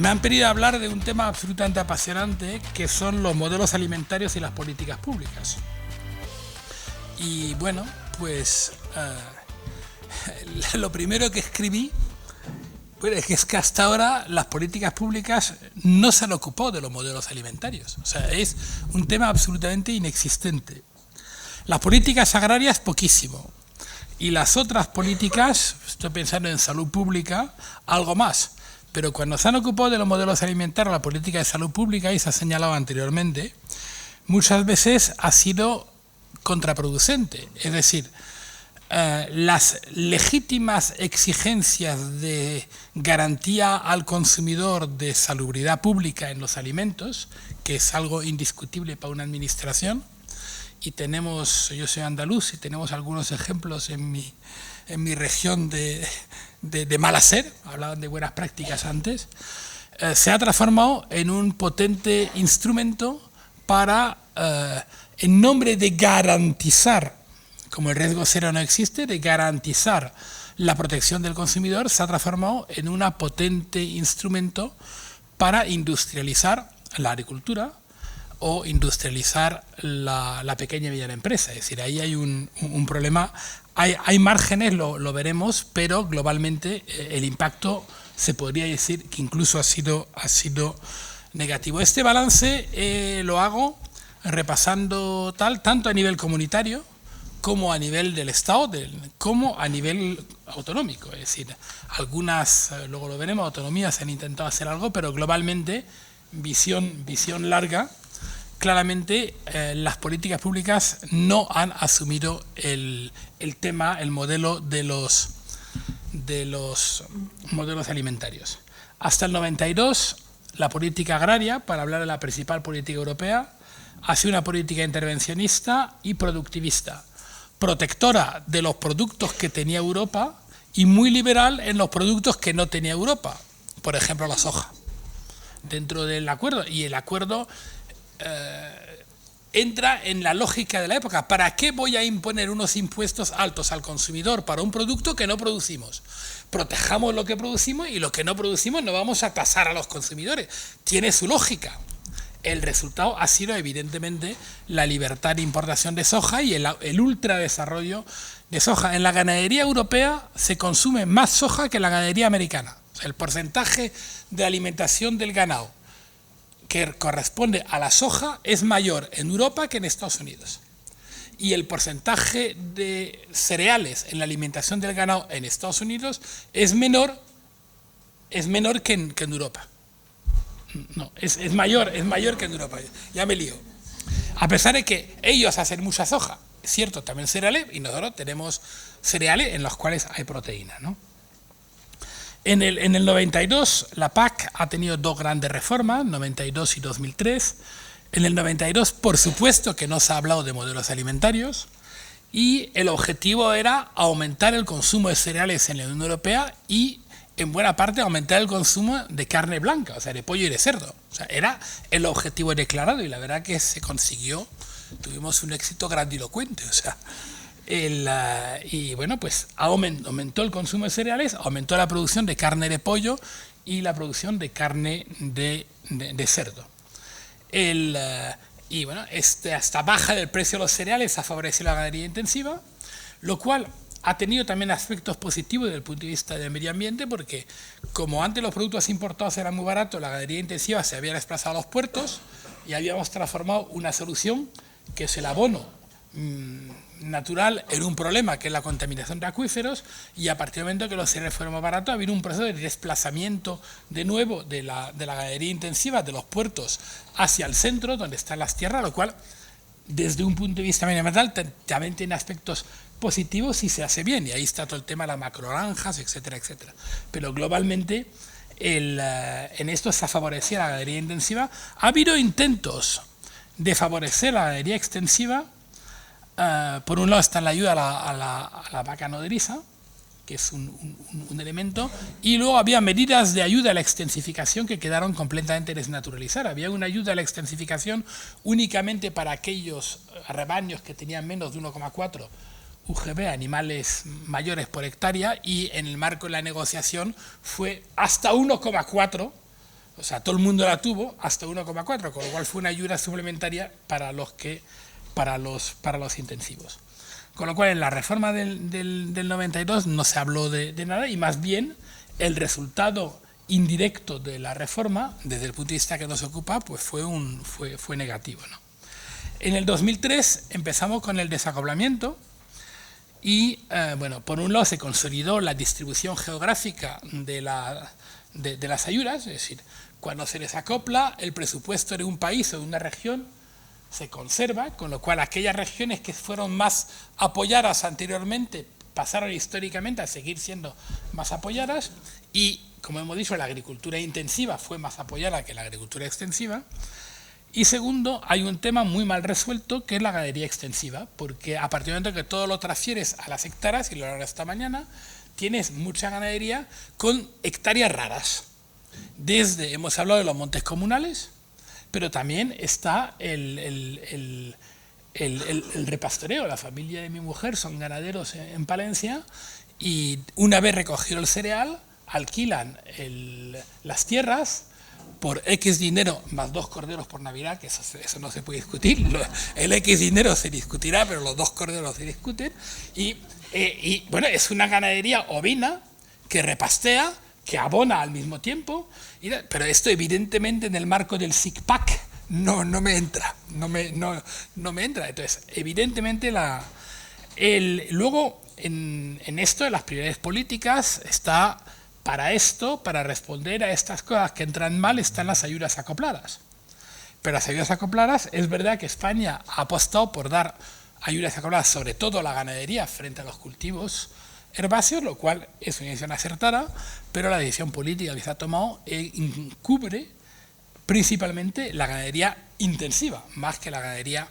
Me han pedido hablar de un tema absolutamente apasionante, que son los modelos alimentarios y las políticas públicas. Y bueno, pues lo primero que escribí es que hasta ahora las políticas públicas no se han ocupado de los modelos alimentarios. O sea, es un tema absolutamente inexistente. Las políticas agrarias, poquísimo. Y las otras políticas, estoy pensando en salud pública, algo más. Pero cuando se han ocupado de los modelos alimentarios, la política de salud pública, y se ha señalado anteriormente, muchas veces ha sido contraproducente. Es decir, las legítimas exigencias de garantía al consumidor de salubridad pública en los alimentos, que es algo indiscutible para una administración, y tenemos, yo soy andaluz y tenemos algunos ejemplos en mi región de mal hacer, hablaban de buenas prácticas antes, se ha transformado en un potente instrumento para, en nombre de garantizar, como el riesgo cero no existe, de garantizar la protección del consumidor, se ha transformado en un potente instrumento para industrializar la agricultura o industrializar la pequeña y mediana empresa. Es decir, ahí hay un problema, hay márgenes, lo veremos, pero globalmente el impacto se podría decir que incluso ha sido negativo. Este balance lo hago repasando tanto a nivel comunitario, como a nivel del Estado, como a nivel autonómico. Es decir, algunas, luego lo veremos, autonomías han intentado hacer algo, pero globalmente, visión larga, claramente las políticas públicas no han asumido el tema, el modelo de los modelos alimentarios. Hasta el 92, la política agraria, para hablar de la principal política europea, ha sido una política intervencionista y productivista, protectora de los productos que tenía Europa y muy liberal en los productos que no tenía Europa, por ejemplo la soja, dentro del acuerdo. Y el acuerdo entra en la lógica de la época. ¿Para qué voy a imponer unos impuestos altos al consumidor para un producto que no producimos? Protejamos lo que producimos y lo que no producimos no vamos a tasar a los consumidores. Tiene su lógica. El resultado ha sido evidentemente la libertad de importación de soja y el ultradesarrollo de soja. En la ganadería europea se consume más soja que en la ganadería americana. O sea, el porcentaje de alimentación del ganado que corresponde a la soja es mayor en Europa que en Estados Unidos. Y el porcentaje de cereales en la alimentación del ganado en Estados Unidos es menor que en Europa. No, es mayor que en Europa, ya me lío. A pesar de que ellos hacen mucha soja, es cierto, también cereales, y nosotros tenemos cereales en los cuales hay proteína, ¿no? En el 92 la PAC ha tenido dos grandes reformas, 92 y 2003. En el 92, por supuesto que no se ha hablado de modelos alimentarios, y el objetivo era aumentar el consumo de cereales en la Unión Europea y en buena parte aumentar el consumo de carne blanca, o sea, de pollo y de cerdo. O sea, era el objetivo declarado y la verdad que se consiguió, tuvimos un éxito grandilocuente. O sea, y bueno, pues aumentó el consumo de cereales, aumentó la producción de carne de pollo y la producción de carne de cerdo. Y bueno, esta baja del precio de los cereales ha favorecido la ganadería intensiva, lo cual ha tenido también aspectos positivos desde el punto de vista del medio ambiente, porque como antes los productos importados eran muy baratos, la ganadería intensiva se había desplazado a los puertos y habíamos transformado una solución que es el abono natural en un problema, que es la contaminación de acuíferos, y a partir del momento que los cereales fueron más baratos, ha habido un proceso de desplazamiento de nuevo de la ganadería intensiva de los puertos hacia el centro, donde están las tierras, lo cual, desde un punto de vista medioambiental, también tiene aspectos positivos si se hace bien, y ahí está todo el tema de las macrogranjas, etcétera, etcétera. Pero globalmente, en esto se ha favorecido la ganadería intensiva. Ha habido intentos de favorecer la ganadería extensiva. Por un lado está la ayuda a la vaca nodriza, que es un elemento, y luego había medidas de ayuda a la extensificación que quedaron completamente desnaturalizadas. Había una ayuda a la extensificación únicamente para aquellos rebaños que tenían menos de 1,4 UGB, animales mayores por hectárea, y en el marco de la negociación fue hasta 1,4, O sea, todo el mundo la tuvo hasta 1,4, con lo cual fue una ayuda suplementaria para los intensivos. Con lo cual, en la reforma del 92 no se habló de nada, y más bien el resultado indirecto de la reforma, desde el punto de vista que nos ocupa, pues fue negativo, ¿no? En el 2003 empezamos con el desacoplamiento y, bueno, por un lado se consolidó la distribución geográfica de las ayudas, es decir, cuando se desacopla el presupuesto de un país o de una región se conserva, con lo cual aquellas regiones que fueron más apoyadas anteriormente pasaron históricamente a seguir siendo más apoyadas, y, como hemos dicho, la agricultura intensiva fue más apoyada que la agricultura extensiva. Y segundo, hay un tema muy mal resuelto, que es la ganadería extensiva, porque a partir del momento que todo lo transfieres a las hectáreas, y lo haré esta mañana, tienes mucha ganadería con hectáreas raras. Hemos hablado de los montes comunales, pero también está el repastoreo. La familia de mi mujer son ganaderos en Palencia, y una vez recogido el cereal, alquilan las tierras por X dinero más 2 corderos por Navidad, que eso no se puede discutir. El X dinero se discutirá, pero los 2 corderos se discuten. Y bueno, es una ganadería ovina que repastea, que abona al mismo tiempo, pero esto evidentemente en el marco del SICPAC no me entra, no me entra. Entonces, evidentemente luego en esto de las prioridades políticas está, para responder a estas cosas que entran mal, están las ayudas acopladas. Pero las ayudas acopladas, es verdad que España ha apostado por dar ayudas acopladas, sobre todo a la ganadería, frente a los cultivos herbáceos, lo cual es una decisión acertada, pero la decisión política que se ha tomado cubre principalmente la ganadería intensiva, más que la ganadería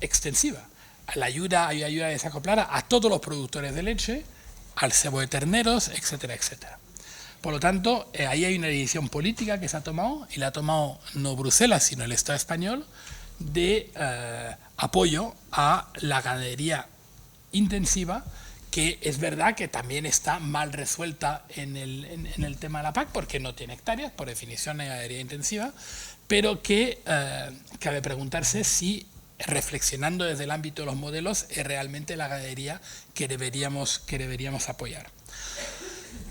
extensiva. Hay ayuda desacoplada a todos los productores de leche, al cebo de terneros, etcétera, etcétera. Por lo tanto, ahí hay una decisión política que se ha tomado, y la ha tomado no Bruselas, sino el Estado español, de apoyo a la ganadería intensiva, que es verdad que también está mal resuelta en el tema de la PAC, porque no tiene hectáreas, por definición de ganadería intensiva, pero que cabe preguntarse si, reflexionando desde el ámbito de los modelos, es realmente la ganadería que deberíamos apoyar.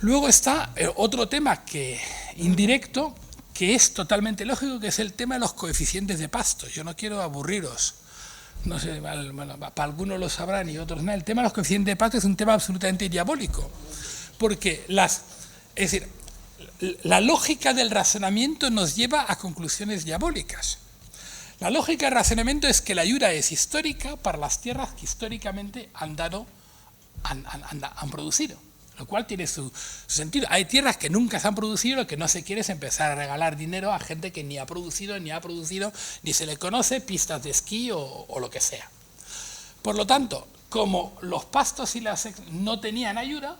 Luego está otro tema indirecto, que es totalmente lógico, que es el tema de los coeficientes de pastos. Yo no quiero aburriros, no sé, bueno, para algunos lo sabrán y otros no. El tema de los coeficientes de pasto es un tema absolutamente diabólico, porque la lógica del razonamiento nos lleva a conclusiones diabólicas. La lógica del razonamiento es que la ayuda es histórica para las tierras que históricamente han producido, lo cual tiene su sentido. Hay tierras que nunca se han producido, lo que no se quiere es empezar a regalar dinero a gente que ni ha producido, ni se le conoce, pistas de esquí o lo que sea. Por lo tanto, como los pastos no tenían ayuda,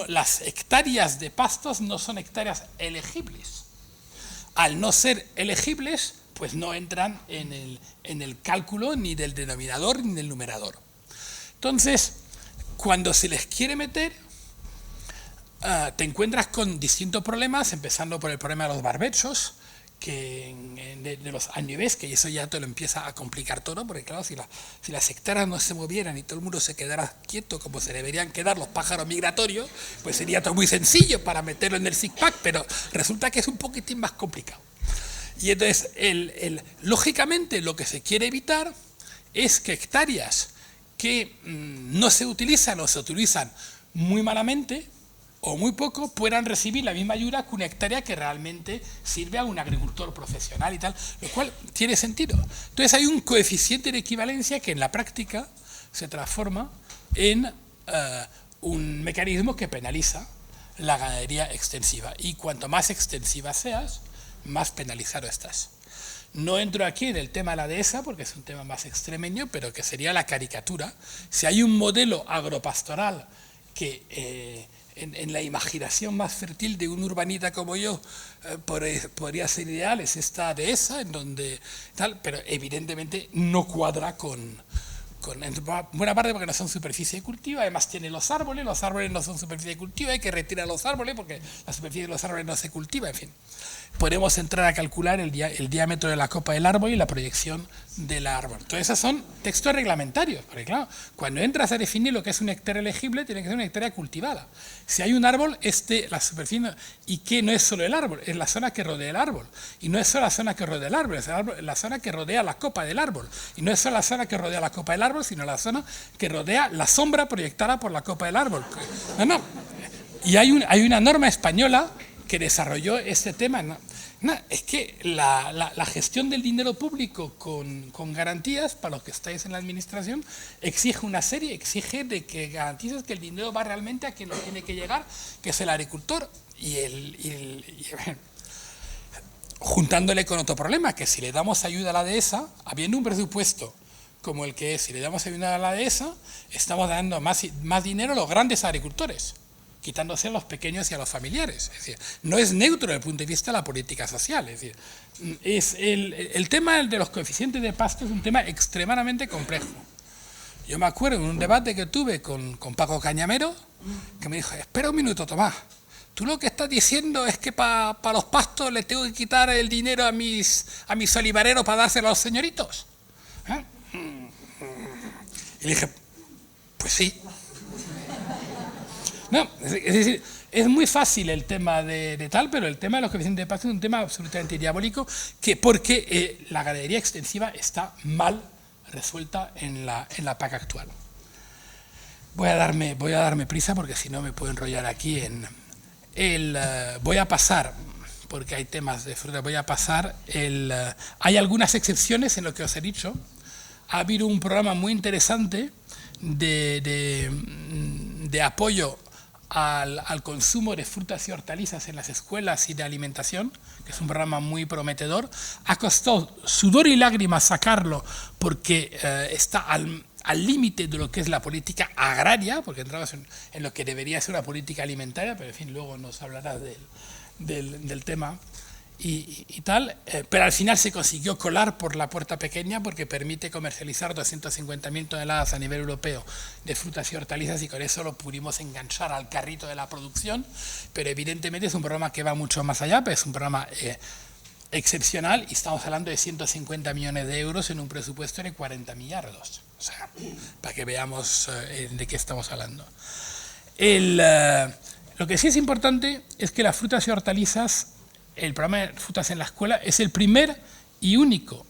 las hectáreas de pastos no son hectáreas elegibles. Al no ser elegibles, pues no entran en el cálculo ni del denominador ni del numerador. Entonces, cuando se les quiere meter, te encuentras con distintos problemas, empezando por el problema de los barbechos, de los añeves, que eso ya te lo empieza a complicar todo, porque claro, si las hectáreas no se movieran y todo el mundo se quedara quieto como se deberían quedar los pájaros migratorios, pues sería todo muy sencillo para meterlo en el SICPAC, pero resulta que es un poquitín más complicado. Y entonces, lógicamente, lo que se quiere evitar es que hectáreas que no se utilizan o se utilizan muy malamente o muy poco puedan recibir la misma ayuda que una hectárea que realmente sirve a un agricultor profesional y tal, lo cual tiene sentido. Entonces hay un coeficiente de equivalencia que en la práctica se transforma en un mecanismo que penaliza la ganadería extensiva, y cuanto más extensiva seas, más penalizado estás. No entro aquí en el tema de la dehesa porque es un tema más extremeño, pero que sería la caricatura. Si hay un modelo agropastoral que en la imaginación más fértil de un urbanita como yo podría ser ideal, es esta dehesa, en donde tal, pero evidentemente no cuadra con en buena parte porque no son superficie de cultivo, además tiene los árboles no son superficie de cultivo, hay que retirar los árboles porque la superficie de los árboles no se cultiva, en fin. Podemos entrar a calcular el diámetro de la copa del árbol y la proyección del árbol. Entonces, esos son textos reglamentarios, porque claro, cuando entras a definir lo que es una hectárea elegible, tiene que ser una hectárea cultivada. Si hay un árbol, la superficie, y que no es solo el árbol, es la zona que rodea el árbol. Y no es solo la zona que rodea el árbol, es la zona que rodea la copa del árbol. Y no es solo la zona que rodea la copa del árbol, sino la zona que rodea la sombra proyectada por la copa del árbol. No. Y hay una norma española que desarrolló este tema. Es que la gestión del dinero público con garantías, para los que estáis en la administración, exige de que garantices que el dinero va realmente a quien lo tiene que llegar, que es el agricultor. Juntándole con otro problema, que si le damos ayuda a la dehesa, habiendo un presupuesto como el que es, si le damos ayuda a la dehesa, estamos dando más dinero a los grandes agricultores, quitándose a los pequeños y a los familiares. Es decir, no es neutro desde el punto de vista de la política social. Es decir, el tema de los coeficientes de pasto es un tema extremadamente complejo. Yo me acuerdo en un debate que tuve con Paco Cañamero, que me dijo, espera un minuto, Tomás, tú lo que estás diciendo es que para los pastos le tengo que quitar el dinero a mis olivareros para dárselo a los señoritos. Y le dije, pues sí. No, es decir, es muy fácil el tema de tal, pero el tema de los coeficientes de pasto es un tema absolutamente diabólico, porque la ganadería extensiva está mal resuelta en la PAC actual. Voy a darme prisa porque si no me puedo enrollar aquí voy a pasar, porque hay temas de fruta, hay algunas excepciones en lo que os he dicho. Ha habido un programa muy interesante de apoyo al consumo de frutas y hortalizas en las escuelas y de alimentación, que es un programa muy prometedor. Ha costado sudor y lágrimas sacarlo porque está al límite de lo que es la política agraria, porque entramos en lo que debería ser una política alimentaria, pero en fin, luego nos hablarás del tema y tal, pero al final se consiguió colar por la puerta pequeña porque permite comercializar 250.000 toneladas a nivel europeo de frutas y hortalizas y con eso lo pudimos enganchar al carrito de la producción, pero evidentemente es un programa que va mucho más allá, pero es un programa excepcional y estamos hablando de 150 millones de euros en un presupuesto de 40 millardos. O sea, para que veamos de qué estamos hablando. Lo que sí es importante es que las frutas y hortalizas, el programa de frutas en la escuela, es el primer y único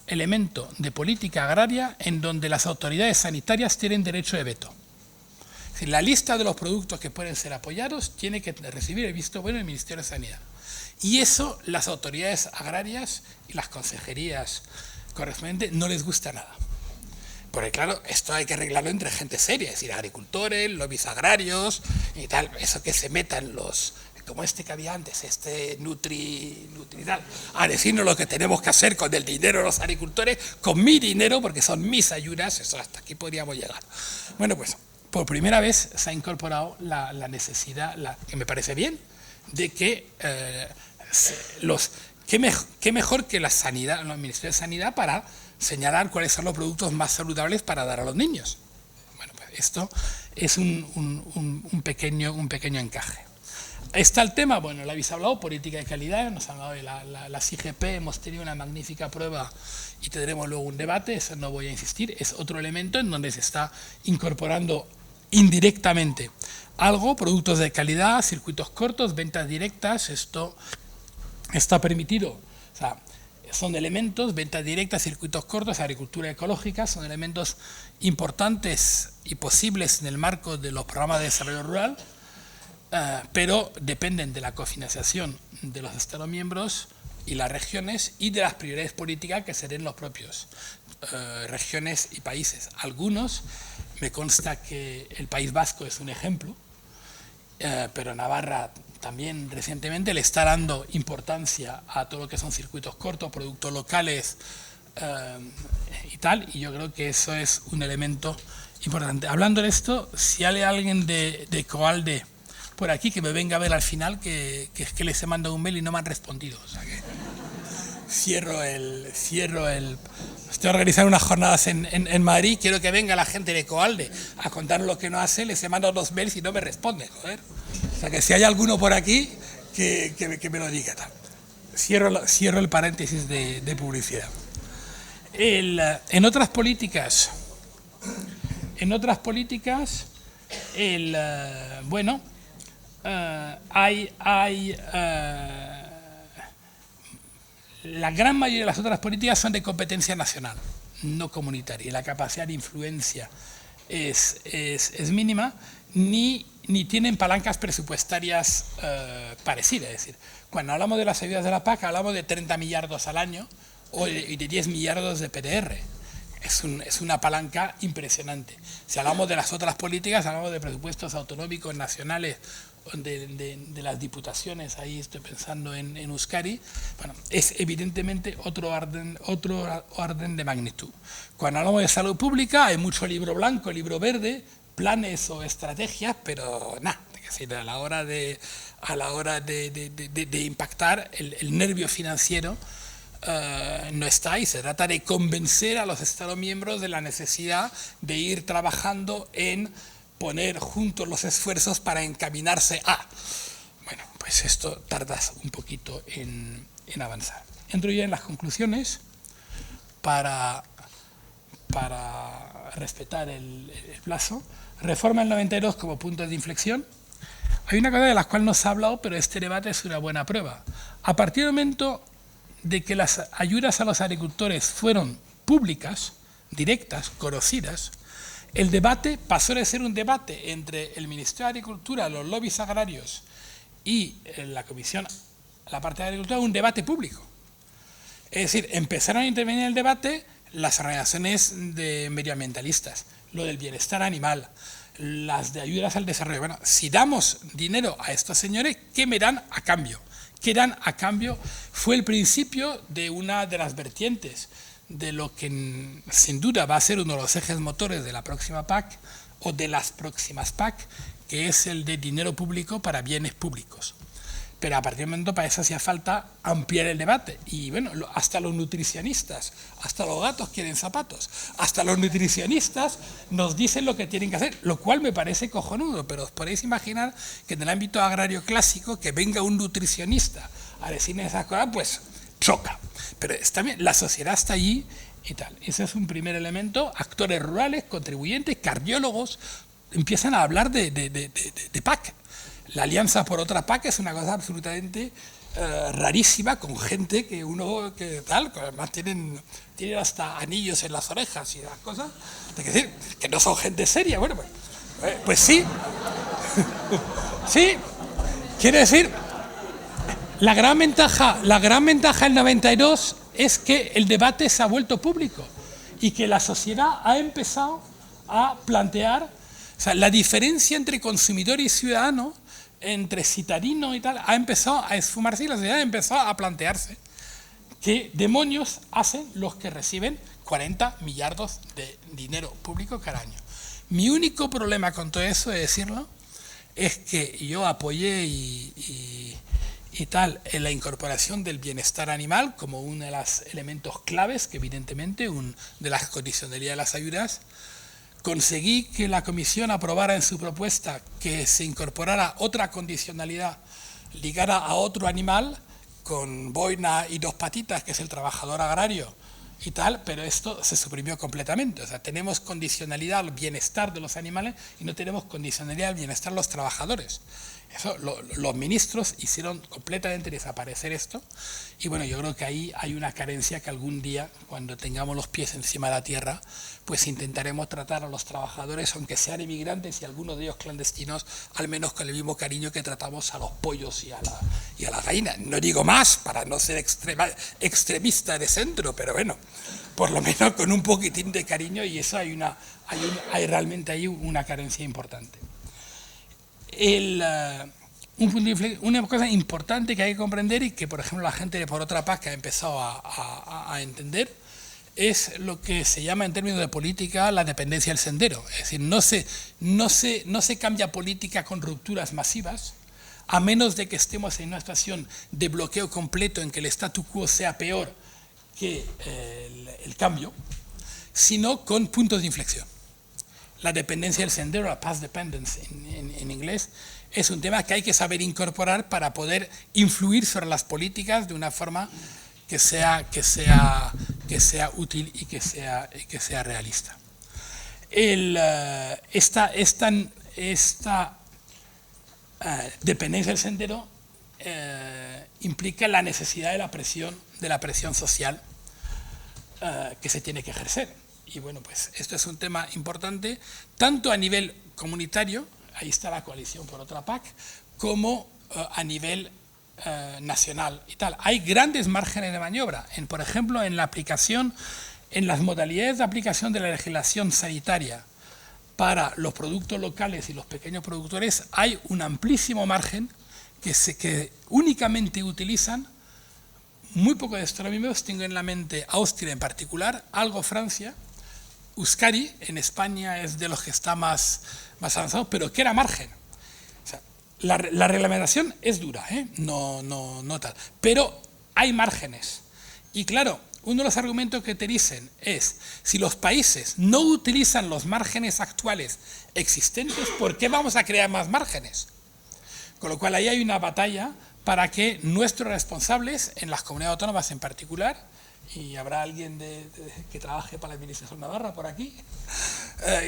elemento de política agraria en donde las autoridades sanitarias tienen derecho de veto. Es decir, la lista de los productos que pueden ser apoyados tiene que recibir el visto bueno del Ministerio de Sanidad. Y eso las autoridades agrarias y las consejerías correspondientes no les gusta nada. Porque claro, esto hay que arreglarlo entre gente seria, es decir, agricultores, lobbies agrarios y tal, eso que se metan como este que había antes, Nutri tal, a decirnos lo que tenemos que hacer con el dinero de los agricultores, con mi dinero, porque son mis ayudas, eso hasta aquí podríamos llegar. Bueno, pues por primera vez se ha incorporado la necesidad, que me parece bien, de que qué mejor que la sanidad, el Ministerio de Sanidad para señalar cuáles son los productos más saludables para dar a los niños. Bueno, pues esto es un pequeño encaje. Está el tema, bueno, lo habéis hablado, política de calidad, nos han hablado de las IGP, hemos tenido una magnífica prueba y tendremos luego un debate, eso no voy a insistir, es otro elemento en donde se está incorporando indirectamente algo, productos de calidad, circuitos cortos, ventas directas, esto está permitido, o sea, son elementos, ventas directas, circuitos cortos, agricultura ecológica, son elementos importantes y posibles en el marco de los programas de desarrollo rural, pero dependen de la cofinanciación de los Estados miembros y las regiones y de las prioridades políticas que serán los propios regiones y países. Algunos, me consta que el País Vasco es un ejemplo, pero Navarra también recientemente le está dando importancia a todo lo que son circuitos cortos, productos locales y tal, y yo creo que eso es un elemento importante. Hablando de esto, si hay alguien de Coalde por aquí que me venga a ver al final, que les he mandado un mail y no me han respondido. O sea que, Estoy organizando unas jornadas en Madrid, quiero que venga la gente de Ecoalde a contarnos lo que no hace, les he mandado 2 mails y no me responden, joder. O sea que si hay alguno por aquí, que me lo diga. Cierro el paréntesis de publicidad. En otras políticas, la gran mayoría de las otras políticas son de competencia nacional, no comunitaria, y la capacidad de influencia es mínima, ni tienen palancas presupuestarias parecidas. Es decir, cuando hablamos de las ayudas de la PAC, hablamos de 30 millardos al año y de 10 millardos de PDR. Es una palanca impresionante. Si hablamos de las otras políticas, hablamos de presupuestos autonómicos, nacionales, de las diputaciones, ahí estoy pensando en Euskadi, bueno, es evidentemente otro orden de magnitud. Cuando hablamos de salud pública hay mucho libro blanco, libro verde, planes o estrategias, pero nada, es decir, a la hora de impactar el nervio financiero no está, y se trata de convencer a los Estados miembros de la necesidad de ir trabajando en poner juntos los esfuerzos para encaminarse a. Bueno, pues esto tardas un poquito en avanzar. Entro ya en las conclusiones para respetar el plazo. Reforma del 92 como punto de inflexión. Hay una cosa de la cual no se ha hablado, pero este debate es una buena prueba. A partir del momento de que las ayudas a los agricultores fueron públicas, directas, conocidas, el debate pasó de ser un debate entre el Ministerio de Agricultura, los lobbies agrarios y la Comisión, la parte de Agricultura, un debate público. Es decir, empezaron a intervenir en el debate las organizaciones de medioambientalistas, lo del bienestar animal, las de ayudas al desarrollo. Bueno, si damos dinero a estos señores, ¿qué me dan a cambio? ¿Qué dan a cambio? Fue el principio de una de las vertientes de lo que sin duda va a ser uno de los ejes motores de la próxima PAC o de las próximas PAC, que es el de dinero público para bienes públicos. Pero a partir del momento para eso hacía falta ampliar el debate. Y bueno, hasta los nutricionistas, hasta los gatos quieren zapatos, hasta los nutricionistas nos dicen lo que tienen que hacer, lo cual me parece cojonudo, pero os podéis imaginar que en el ámbito agrario clásico que venga un nutricionista a decirme esas cosas, pues choca. Pero está bien, la sociedad está allí y tal. Ese es un primer elemento. Actores rurales, contribuyentes, cardiólogos, empiezan a hablar de PAC. La alianza por otra PAC es una cosa absolutamente rarísima, con gente que además tienen hasta anillos en las orejas y esas cosas, hay que decir, que no son gente seria. Bueno, pues sí, sí, quiere decir, la gran ventaja del 92 es que el debate se ha vuelto público y que la sociedad ha empezado a plantear, o sea, la diferencia entre consumidor y ciudadano, entre citadino y tal, ha empezado a esfumarse y la sociedad ha empezado a plantearse qué demonios hacen los que reciben 40 millardos de dinero público cada año. Mi único problema con todo eso, de decirlo, es que yo apoyé y tal en la incorporación del bienestar animal como uno de los elementos claves, que evidentemente de las condicionalidades de las ayudas. Conseguí que la Comisión aprobara en su propuesta que se incorporara otra condicionalidad ligada a otro animal con boina y 2 patitas, que es el trabajador agrario y tal, pero esto se suprimió completamente. O sea, tenemos condicionalidad al bienestar de los animales y no tenemos condicionalidad al bienestar de los trabajadores. Eso, los ministros hicieron completamente desaparecer esto y bueno, yo creo que ahí hay una carencia que algún día, cuando tengamos los pies encima de la tierra, pues intentaremos tratar a los trabajadores, aunque sean inmigrantes y algunos de ellos clandestinos, al menos con el mismo cariño que tratamos a los pollos y a la gallina. No digo más para no ser extremista de centro, pero bueno, por lo menos con un poquitín de cariño, y eso hay realmente una carencia importante. Una cosa importante que hay que comprender y que, por ejemplo, la gente de Por Otra PAC ha empezado a entender es lo que se llama en términos de política la dependencia del sendero. Es decir, no se cambia política con rupturas masivas, a menos de que estemos en una situación de bloqueo completo en que el statu quo sea peor que el cambio, sino con puntos de inflexión. La dependencia del sendero, la path dependence en inglés, es un tema que hay que saber incorporar para poder influir sobre las políticas de una forma que sea útil y que sea realista. Esta dependencia del sendero implica la necesidad de la presión social que se tiene que ejercer. Y bueno, pues esto es un tema importante, tanto a nivel comunitario, ahí está la coalición por otra PAC, como a nivel nacional y tal. Hay grandes márgenes de maniobra, por ejemplo, en la aplicación, en las modalidades de aplicación de la legislación sanitaria para los productos locales y los pequeños productores, hay un amplísimo margen que únicamente utilizan muy pocos de estos miembros. Tengo en la mente Austria en particular, algo Francia, Euskadi en España es de los que está más avanzado, pero que era margen. O sea, la reglamentación es dura, no tal, pero hay márgenes. Y claro, uno de los argumentos que te dicen es, si los países no utilizan los márgenes actuales existentes, ¿por qué vamos a crear más márgenes? Con lo cual ahí hay una batalla para que nuestros responsables, en las comunidades autónomas en particular, y habrá alguien que trabaje para la Administración Navarra por aquí,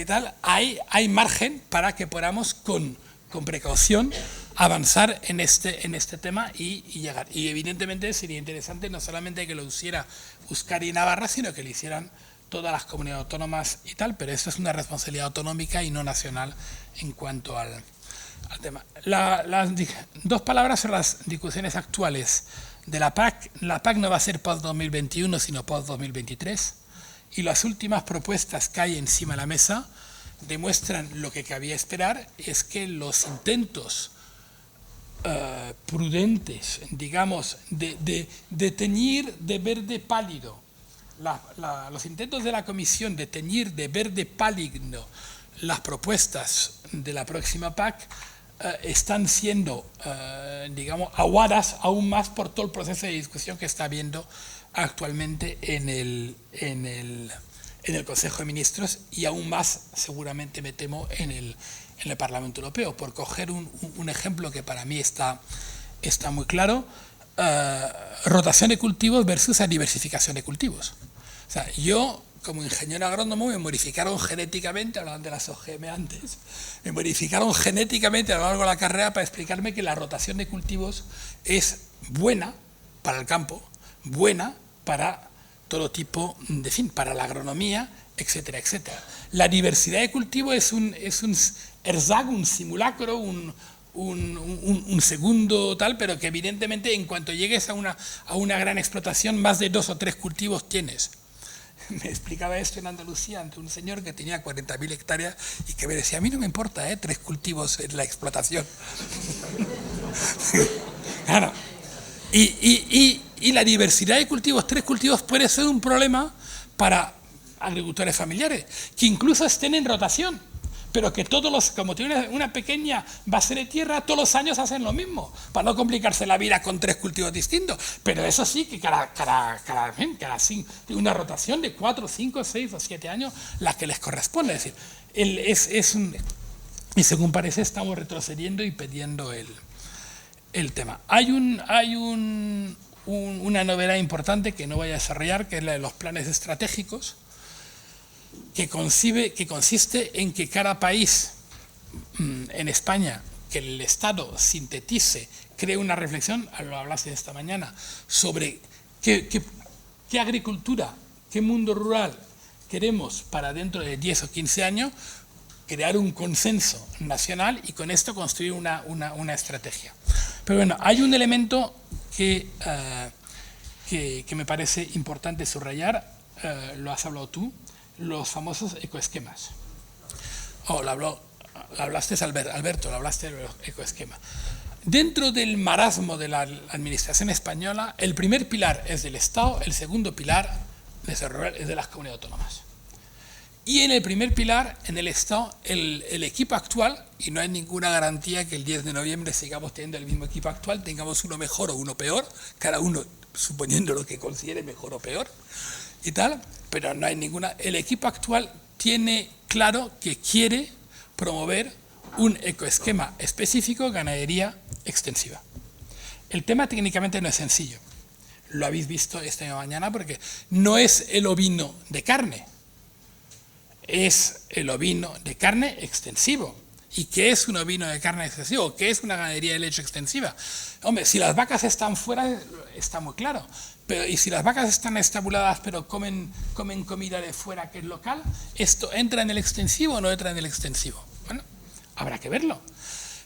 y tal, hay margen para que podamos con precaución avanzar en este tema y llegar. Y evidentemente sería interesante no solamente que lo hiciera Euskadi y Navarra, sino que lo hicieran todas las comunidades autónomas y tal, pero esto es una responsabilidad autonómica y no nacional en cuanto al tema. Las dos palabras son las discusiones actuales de la PAC. La PAC no va a ser post-2021, sino post-2023, y las últimas propuestas que hay encima de la mesa demuestran lo que cabía esperar, es que los intentos prudentes, digamos, de teñir de verde pálido, los intentos de la Comisión de teñir de verde pálido las propuestas de la próxima PAC, están siendo, digamos, aguadas aún más por todo el proceso de discusión que está habiendo actualmente en el Consejo de Ministros, y aún más, seguramente me temo, en el Parlamento Europeo. Por coger un ejemplo que para mí está muy claro, rotación de cultivos versus diversificación de cultivos. O sea, yo, como ingeniero agrónomo, me modificaron genéticamente, hablaban de las OGM antes, me modificaron genéticamente a lo largo de la carrera para explicarme que la rotación de cultivos es buena para el campo, buena para todo tipo, de fin, para la agronomía, etcétera, etcétera. La diversidad de cultivo es un erzag, un simulacro, un segundo tal, pero que evidentemente en cuanto llegues a una gran explotación, más de 2 o 3 cultivos tienes. Me explicaba esto en Andalucía ante un señor que tenía 40.000 hectáreas y que me decía, a mí no me importa 3 cultivos en la explotación. Claro. Y la diversidad de cultivos, 3 cultivos, puede ser un problema para agricultores familiares, que incluso estén en rotación, pero que como tienen una pequeña base de tierra, todos los años hacen lo mismo, para no complicarse la vida con 3 cultivos distintos. Pero eso sí, que cada una rotación de 4, 5, 6 o 7 años, la que les corresponde. Es decir, y según parece, estamos retrocediendo y perdiendo el tema. Hay una novedad importante que no voy a desarrollar, que es la de los planes estratégicos, que consiste en que cada país, en España, que el Estado sintetice, cree una reflexión, lo hablaste esta mañana, sobre qué agricultura, qué mundo rural queremos para dentro de 10 o 15 años, crear un consenso nacional y con esto construir una estrategia. Pero bueno, hay un elemento que me parece importante subrayar, lo has hablado tú, los famosos ecoesquemas. Lo hablaste, Alberto, lo hablaste de los ecoesquemas. Dentro del marasmo de la administración española, el primer pilar es del Estado, el segundo pilar es de las comunidades autónomas. Y en el primer pilar, en el Estado, el equipo actual, y no hay ninguna garantía que el 10 de noviembre sigamos teniendo el mismo equipo actual, tengamos uno mejor o uno peor, cada uno suponiendo lo que considere mejor o peor y tal, pero no hay ninguna. El equipo actual tiene claro que quiere promover un ecoesquema específico, ganadería extensiva. El tema técnicamente no es sencillo, lo habéis visto esta mañana, porque no es el ovino de carne, es el ovino de carne extensivo. ¿Y qué es un ovino de carne extensivo? ¿Qué es una ganadería de leche extensiva? Hombre, si las vacas están fuera, está muy claro. Pero, y si las vacas están estabuladas pero comen comida de fuera que es local, ¿esto entra en el extensivo o no entra en el extensivo? Bueno, habrá que verlo.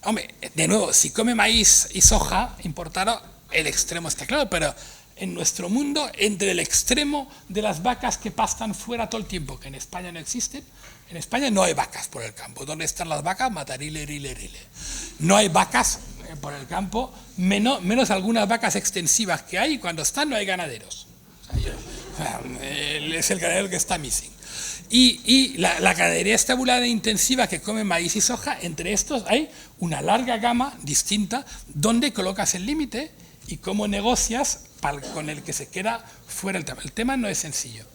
Hombre, de nuevo, si come maíz y soja importado, el extremo está claro, pero en nuestro mundo, entre el extremo de las vacas que pastan fuera todo el tiempo, que en España no existen, en España no hay vacas por el campo. ¿Dónde están las vacas? Matarile, rile, rile. No hay vacas por el campo, menos algunas vacas extensivas que hay, y cuando están no hay ganaderos. Es el ganadero que está missing. Y la ganadería estabulada e intensiva que come maíz y soja, entre estos hay una larga gama distinta donde colocas el límite y cómo negocias con el que se queda fuera el tema. El tema no es sencillo.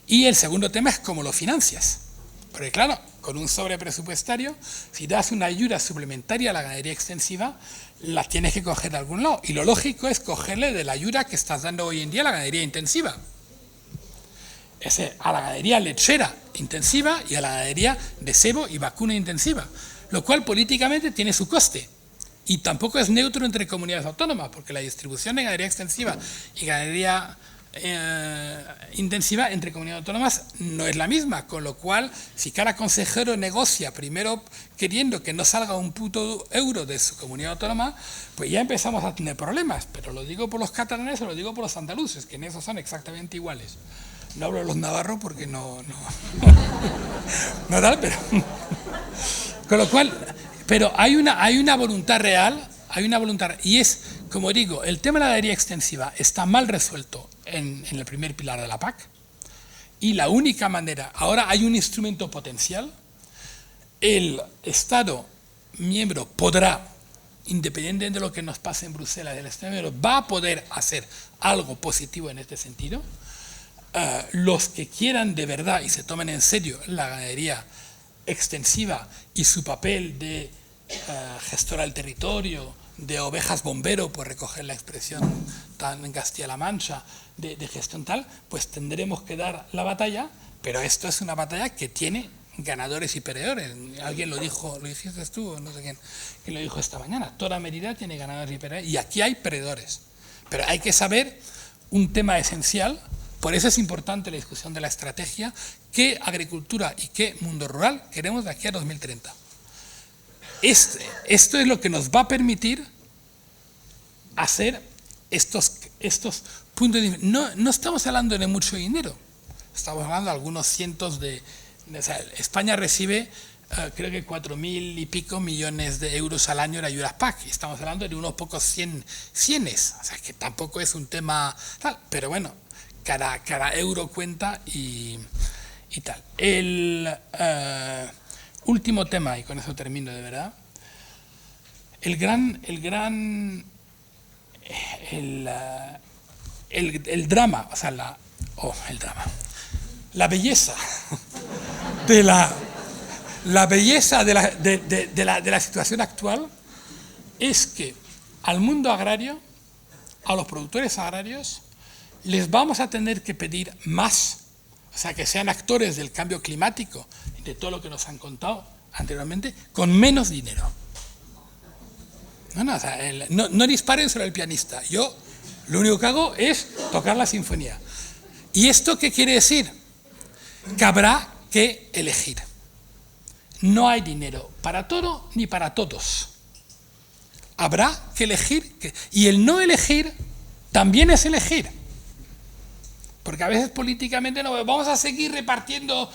Y el segundo tema es cómo lo financias. Porque claro, con un sobrepresupuestario, si das una ayuda suplementaria a la ganadería extensiva, la tienes que coger de algún lado. Y lo lógico es cogerle de la ayuda que estás dando hoy en día a la ganadería intensiva. A la ganadería lechera intensiva y a la ganadería de cebo y vacuna intensiva. Lo cual políticamente tiene su coste. Y tampoco es neutro entre comunidades autónomas, porque la distribución de ganadería extensiva y ganadería intensiva entre comunidades autónomas no es la misma, con lo cual si cada consejero negocia primero queriendo que no salga un puto euro de su comunidad autónoma, pues ya empezamos a tener problemas. Pero lo digo por los catalanes o lo digo por los andaluces, que en eso son exactamente iguales. No hablo de los navarros porque no tal, pero con lo cual, pero hay una voluntad real, y es, como digo, el tema de la ganadería extensiva está mal resuelto en el primer pilar de la PAC, y la única manera, ahora hay un instrumento potencial, el Estado miembro podrá, independientemente de lo que nos pase en Bruselas, el Estado miembro va a poder hacer algo positivo en este sentido. Los que quieran de verdad y se tomen en serio la ganadería extensiva y su papel de gestora del territorio, de ovejas bombero, por recoger la expresión tan en Castilla-La Mancha, de gestión tal, pues tendremos que dar la batalla, pero esto es una batalla que tiene ganadores y perdedores. Alguien lo dijo, lo dijiste tú, no sé quién lo dijo esta mañana, toda Mérida tiene ganadores y perdedores, y aquí hay perdedores. Pero hay que saber un tema esencial. Por eso es importante la discusión de la estrategia, qué agricultura y qué mundo rural queremos de aquí a 2030. Esto es lo que nos va a permitir hacer estos puntos de... No estamos hablando de mucho dinero, estamos hablando de algunos cientos o sea, España recibe creo que 4.000 y pico millones de euros al año en ayudas PAC, y estamos hablando de unos pocos cienes, o sea que tampoco es un tema tal, pero bueno, cada euro cuenta y tal. El último tema, y con eso termino de verdad, el drama, o sea, la belleza de la situación actual es que al mundo agrario, a los productores agrarios, les vamos a tener que pedir más, o sea, que sean actores del cambio climático y de todo lo que nos han contado anteriormente, con menos dinero. O sea, no disparen sobre el pianista. Yo lo único que hago es tocar la sinfonía. ¿Y esto qué quiere decir? Que habrá que elegir. No hay dinero para todo ni para todos. Habrá que elegir. Y el no elegir también es elegir. Porque a veces políticamente no vamos a seguir repartiendo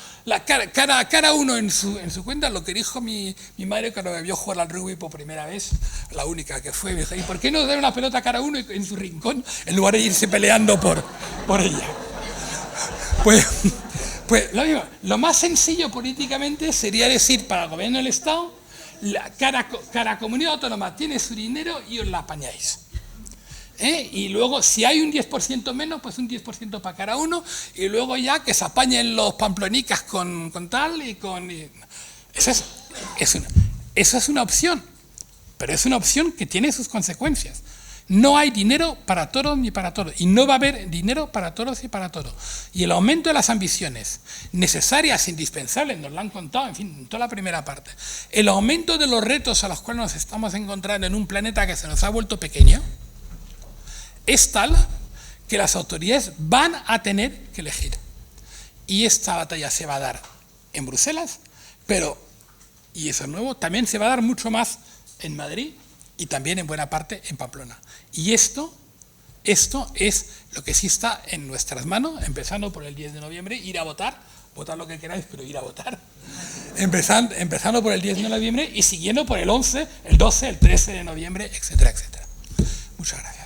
cada uno en su cuenta. Lo que dijo mi madre cuando me vio jugar al rugby por primera vez, la única que fue, me dijo, ¿y por qué no dar una pelota a cada uno en su rincón en lugar de irse peleando por ella? Pues lo más sencillo políticamente sería decir para el gobierno del Estado, cada comunidad autónoma tiene su dinero y os la apañáis. Y luego, si hay un 10% menos, pues un 10% para cada uno, y luego ya que se apañen los pamplonicas con tal y con... Eso es una opción, pero es una opción que tiene sus consecuencias. No hay dinero para todos ni para todos, y no va a haber dinero para todos y para todos. Y el aumento de las ambiciones necesarias, indispensables, nos lo han contado, en fin, en toda la primera parte. El aumento de los retos a los cuales nos estamos encontrando en un planeta que se nos ha vuelto pequeño, es tal que las autoridades van a tener que elegir. Y esta batalla se va a dar en Bruselas, pero, y eso es nuevo, también se va a dar mucho más en Madrid y también en buena parte en Pamplona. Y esto es lo que sí está en nuestras manos, empezando por el 10 de noviembre, ir a votar lo que queráis, pero ir a votar. Empezando por el 10 de noviembre y siguiendo por el 11, el 12, el 13 de noviembre, etcétera, etcétera. Muchas gracias.